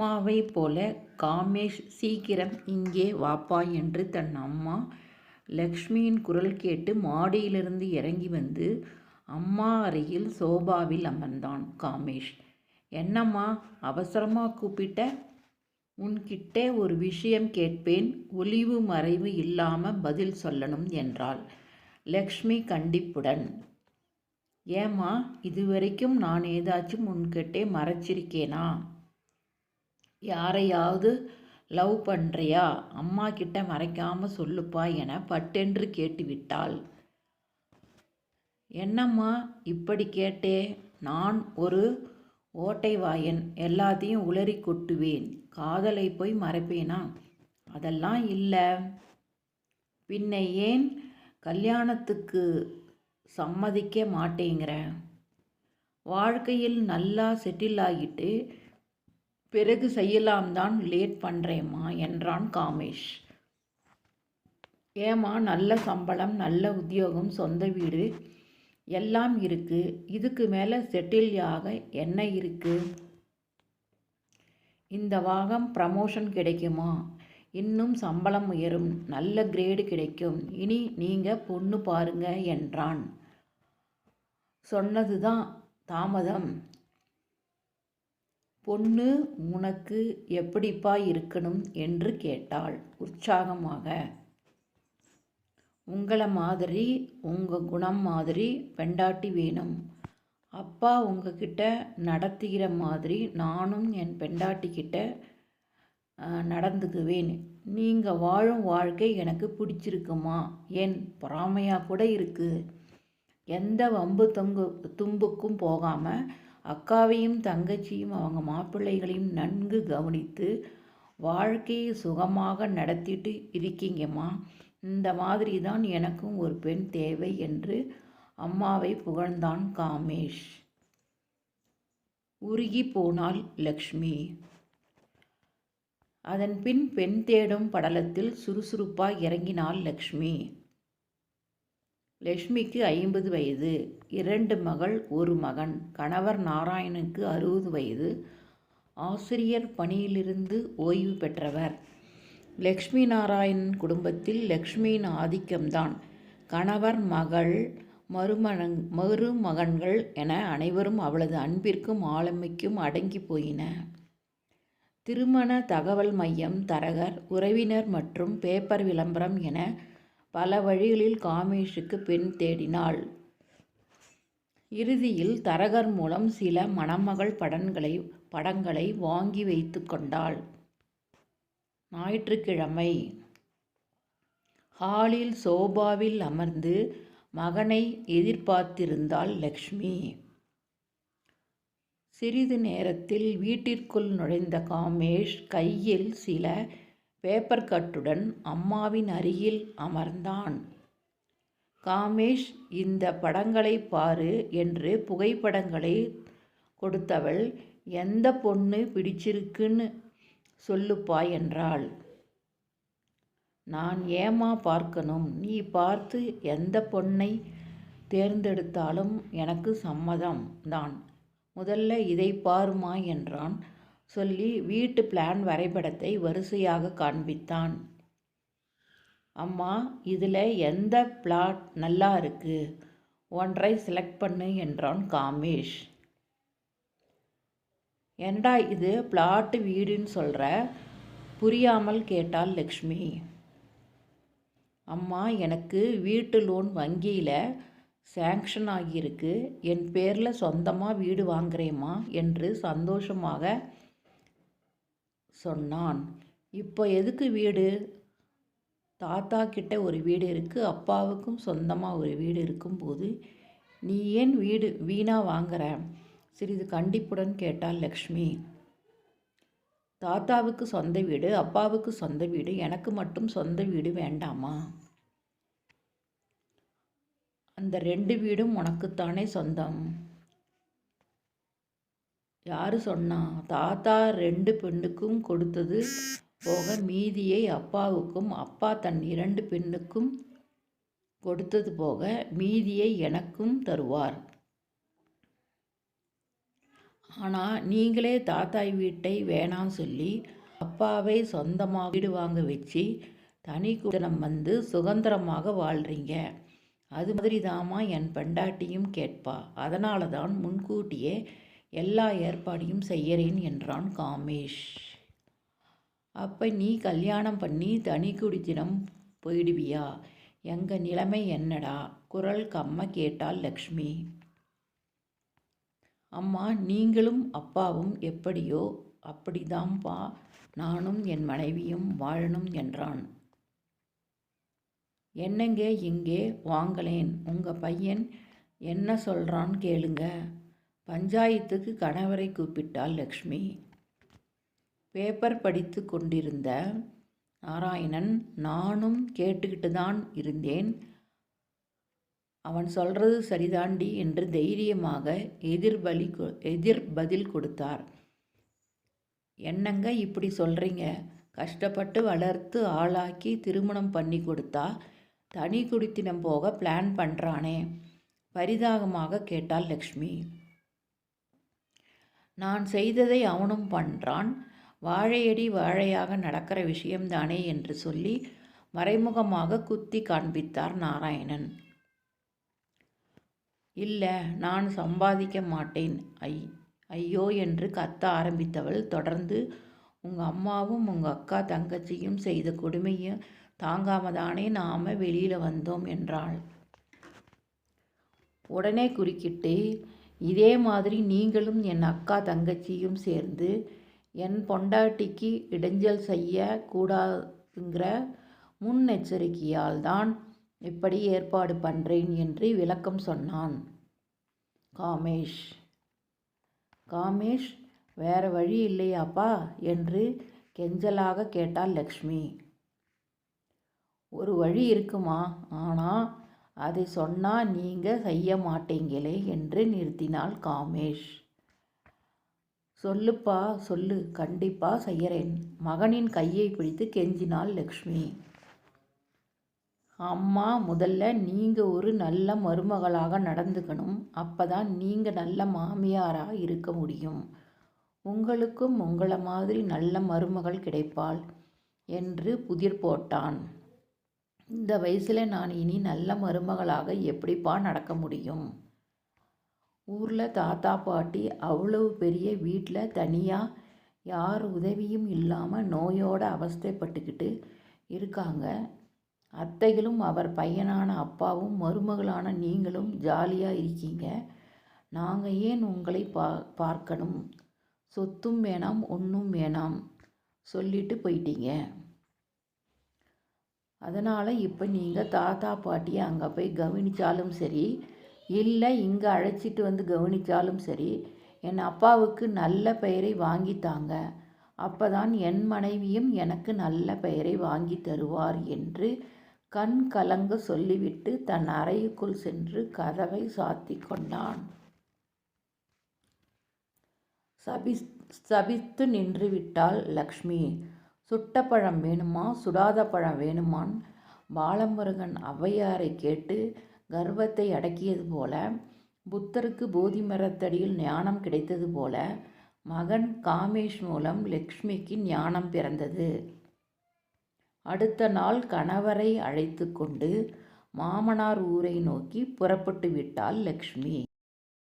அம்மாவைப் போல காமேஷ் சீக்கிரம் இங்கே வாப்பா என்று தன் அம்மா லக்ஷ்மியின் குரல் கேட்டு மாடியிலிருந்து இறங்கி வந்து அம்மா அருகில் சோபாவில் அமர்ந்தான் காமேஷ். என்னம்மா அவசரமா கூப்பிட்ட? உன்கிட்ட ஒரு விஷயம் கேட்பேன், ஒளிவு மறைவு இல்லாம பதில் சொல்லணும் என்றாள் லக்ஷ்மி கண்டிப்புடன். ஏம்மா, இதுவரைக்கும் நான் ஏதாச்சும் உன்கிட்டே மறைச்சிருக்கேனா? யாரையாவது லவ் பண்ணுறியா? அம்மா கிட்ட மறைக்காம சொல்லுப்பா என பட்டென்று கேட்டுவிட்டாள். என்னம்மா இப்படி கேட்டே? நான் ஒரு ஓட்டை வாயன், எல்லாத்தையும் உளறி கொட்டுவேன். காதலை போய் மறைப்பேனா? அதெல்லாம் இல்லை. பின்ன ஏன் கல்யாணத்துக்கு சம்மதிக்க மாட்டேங்கிற? வாழ்க்கையில் நல்லா செட்டில் ஆகிட்டு பிறகு செய்யலாம்தான் லேட் பண்ணுறேம்மா என்றான் காமேஷ். ஏம்மா, நல்ல சம்பளம், நல்ல உத்தியோகம், சொந்த வீடு எல்லாம் இருக்கு. இதுக்கு மேலே செட்டில் ஆக என்ன இருக்கு? இந்த வாரம் ப்ரமோஷன் கிடைக்குமா? இன்னும் சம்பளம் உயரும், நல்ல கிரேடு கிடைக்கும். இனி நீங்கள் பொண்ணு பாருங்க என்றான். சொன்னதுதான் தாமதம். பொண்ணு உனக்கு எப்படிப்பா இருக்கணும் என்று கேட்டாள் உற்சாகமாக. உங்களை மாதிரி, உங்கள் குணம் மாதிரி பெண்டாட்டி வேணும். அப்பா உங்ககிட்ட நடத்துகிற மாதிரி நானும் என் பெண்டாட்டிக்கிட்ட நடந்துக்குவேன். நீங்கள் வாழும் வாழ்க்கை எனக்கு பிடிச்சிருக்குமா? ஏன் பொறாமையாக கூட இருக்குது. எந்த வம்பு தும்புக்கும் போகாமல் அக்காவையும் தங்கச்சியும் அவங்க மாப்பிள்ளைகளையும் நன்கு கவனித்து வாழ்க்கையை சுகமாக நடத்திட்டு இருக்கீங்கம்மா. இந்த மாதிரி தான் எனக்கும் ஒரு பெண் தேவை என்று அம்மாவை புகழ்ந்தான் காமேஷ். உருகி போனாள் லக்ஷ்மி. அதன் பின் பெண் தேடும் படலத்தில் சுறுசுறுப்பாய் இறங்கினாள் லக்ஷ்மி. லக்ஷ்மிக்கு 50 வயது, 2 மகள், 1 மகன். கணவர் நாராயணுக்கு 60 வயது, ஆசிரியர் பணியிலிருந்து ஓய்வு பெற்றவர். லக்ஷ்மி நாராயணன் குடும்பத்தில் லக்ஷ்மியின் ஆதிக்கம்தான். கணவர், மகள், மருமகன்கள் என அனைவரும் அவளது அன்பிற்கும் ஆளுமைக்கும் அடங்கி போயின. திருமண தகவல் மையம், தரகர், உறவினர் மற்றும் பேப்பர் விளம்பரம் என பல வழிகளில் காமேஷுக்கு பெண் தேடினாள். இறுதியில் தரகர் மூலம் சில மணமகள் படங்களை வாங்கி வைத்து கொண்டாள். ஞாயிற்றுக்கிழமை ஹாலில் சோபாவில் அமர்ந்து மகனை எதிர்பார்த்திருந்தாள் லக்ஷ்மி. சிறிது நேரத்தில் வீட்டிற்குள் நுழைந்த காமேஷ் கையில் சில பேப்பர் கட்டுடன் அம்மாவின் அருகில் அமர்ந்தான். காமேஷ், இந்த படங்களை பாரு என்று புகைப்படங்களை கொடுத்தவள், எந்த பொண்ணு பிடிச்சிருக்குன்னு சொல்லுப்பா என்றாள். நான் ஏமா பார்க்கணும்? நீ பார்த்து எந்த பொண்ணை தேர்ந்தெடுத்தாலும் எனக்கு சம்மதம் தான். முதல்ல இதை பாருமா என்றான். சொல்லி வீட்டு பிளான் வரைபடத்தை வரிசையாக காண்பித்தான். அம்மா, இதில் எந்த பிளாட் நல்லா இருக்கு? ஒன்றை செலக்ட் பண்ணு என்றான் காமேஷ். ஏண்டா இது பிளாட்டு வீடுன்னு சொல்கிற? புரியாமல் கேட்டாள் லக்ஷ்மி. அம்மா, எனக்கு வீட்டு லோன் வங்கியில் சேங்ஷன் ஆகியிருக்கு. என் பேரில் சொந்தமாக வீடு வாங்குறேம்மா என்று சந்தோஷமாக சொன்னான். இப்போ எதுக்கு வீடு? தாத்தா கிட்ட ஒரு வீடு இருக்குது, அப்பாவுக்கும் சொந்தமாக ஒரு வீடு இருக்கும்போது நீ ஏன் வீடு வீணாக வாங்குற? சிறிது கண்டிப்புடன் கேட்டாள் லக்ஷ்மி. தாத்தாவுக்கு சொந்த வீடு, அப்பாவுக்கு சொந்த வீடு, எனக்கு மட்டும் சொந்த வீடு வேண்டாமா? அந்த 2 வீடும் உனக்குத்தானே சொந்தம். யாரு சொன்னா? தாத்தா 2 பெண்ணுக்கும் கொடுத்தது போக மீதியை அப்பாவுக்கும், அப்பா தன் 2 பெண்ணுக்கும் கொடுத்தது போக மீதியை எனக்கும் தருவார். ஆனால் நீங்களே தாத்தாய் வீட்டை வேணாம் சொல்லி அப்பாவை சொந்தமாக வீடு வாங்க வச்சு தனி குடித்தனம் வந்து சுதந்திரமாக வாழ்கிறீங்க. அது மாதிரி தாமா என் பெண்டாட்டியும் கேட்பா. அதனால தான் முன்கூட்டியே எல்லா ஏற்பாடையும் செய்யறேன் என்றான் காமேஷ். அப்போ நீ கல்யாணம் பண்ணி தனி குடித்தனம் போயிடுவியா? எங்கள் நிலைமை என்னடா? குரல் கம்ம கேட்டாள் லக்ஷ்மி. அம்மா, நீங்களும் அப்பாவும் எப்படியோ அப்படிதான்ப்பா நானும் என் மனைவியும் வாழணும் என்றான். என்னங்க இங்கே வாங்களேன், உங்கள் பையன் என்ன சொல்கிறான் கேளுங்க. பஞ்சாயத்துக்கு கணவரை கூப்பிட்டாள் லக்ஷ்மி. பேப்பர் படித்து கொண்டிருந்த நாராயணன், நானும் கேட்டுக்கிட்டு தான் இருந்தேன், அவன் சொல்கிறது சரிதாண்டி என்று தைரியமாக எதிர்பதில் கொடுத்தார். என்னங்க இப்படி சொல்கிறீங்க? கஷ்டப்பட்டு வளர்த்து ஆளாக்கி திருமணம் பண்ணி கொடுத்தா தனி குடித்தனம் போக பிளான் பண்ணுறானே? பரிதாபமாக கேட்டாள் லக்ஷ்மி. நான் செய்ததை அவனும் பண்ணுறான், வாழையடி வாழையாக நடக்கிற விஷயம்தானே என்று சொல்லி மறைமுகமாக குத்தி காண்பித்தார் நாராயணன். இல்லை, நான் சம்பாதிக்க மாட்டேன் ஐயோ என்று கத்த ஆரம்பித்தவள் தொடர்ந்து, உங்கள் அம்மாவும் உங்கள் அக்கா தங்கச்சியும் செய்த கொடுமையை தாங்காமதானே நாம் வெளியில் வந்தோம் என்றாள். உடனே குறுக்கிட்டு, இதே மாதிரி நீங்களும் என் அக்கா தங்கச்சியும் சேர்ந்து என் பொண்டாட்டிக்கு இடைஞ்சல் செய்ய கூடாதுங்கிற முன்னெச்சரிக்கையால் தான் இப்படி ஏற்பாடு பண்ணுறேன் என்று விளக்கம் சொன்னான் காமேஷ். காமேஷ், வேற வழி இல்லையாப்பா என்று கெஞ்சலாக கேட்டாள் லக்ஷ்மி. ஒரு வழி இருக்குமா, ஆனால் அதை சொன்னால் நீங்கள் செய்ய மாட்டீங்களே என்று நிறுத்தினாள் காமேஷ். சொல்லுப்பா சொல்லு, கண்டிப்பாக செய்யறேன். மகனின் கையை பிடித்து கெஞ்சினாள் லக்ஷ்மி. அம்மா, முதல்ல நீங்கள் ஒரு நல்ல மருமகளாக நடந்துக்கணும். அப்போ தான் நீங்கள் நல்ல மாமியாராக இருக்க முடியும். உங்களுக்கும் உங்களை மாதிரி நல்ல மருமகள் கிடைப்பாள் என்று புதிர் போட்டான். இந்த வயசில் நான் இனி நல்ல மருமகளாக எப்படிப்பா நடக்க முடியும்? ஊரில் தாத்தா பாட்டி அவ்வளவு பெரிய வீட்டில் தனியாக யார் உதவியும் இல்லாமல் நோயோடு அவஸ்தைப்பட்டுக்கிட்டு இருக்காங்க. அத்தைகளும் அவர் பையனான அப்பாவும் மருமகளான நீங்களும் ஜாலியாக இருக்கீங்க. நாங்கள் ஏன் உங்களை பார்க்கணும்? சொத்தும் வேணாம், ஒன்றும் வேணாம் சொல்லிட்டு போயிட்டீங்க. அதனால் இப்போ நீங்கள் தாத்தா பாட்டியை அங்கே போய் கவனித்தாலும் சரி, இல்லை இங்கே அழைச்சிட்டு வந்து கவனித்தாலும் சரி, என் அப்பாவுக்கு நல்ல பெயரை வாங்கித்தாங்க. அப்போ தான் என் மனைவியும் எனக்கு நல்ல பெயரை வாங்கி தருவார் என்று கண் கலங்க சொல்லிவிட்டு தன் அறைக்குள் சென்று கதவை சாத்தி கொண்டான். சபித்து நின்று விட்டாள் லக்ஷ்மி. சுட்ட பழம் வேணுமா, சுடாத பழம் வேணுமான் பாலமுருகன் ஔவையாரை கேட்டு கர்வத்தை அடக்கியது போல, புத்தருக்கு போதி மரத்தடியில் ஞானம் கிடைத்தது போல, மகன் காமேஷ் மூலம் லக்ஷ்மிக்கு ஞானம் பிறந்தது. அடுத்த நாள் கணவரை அழைத்து கொண்டு மாமனார் ஊரை நோக்கி புறப்பட்டு விட்டாள் லக்ஷ்மி.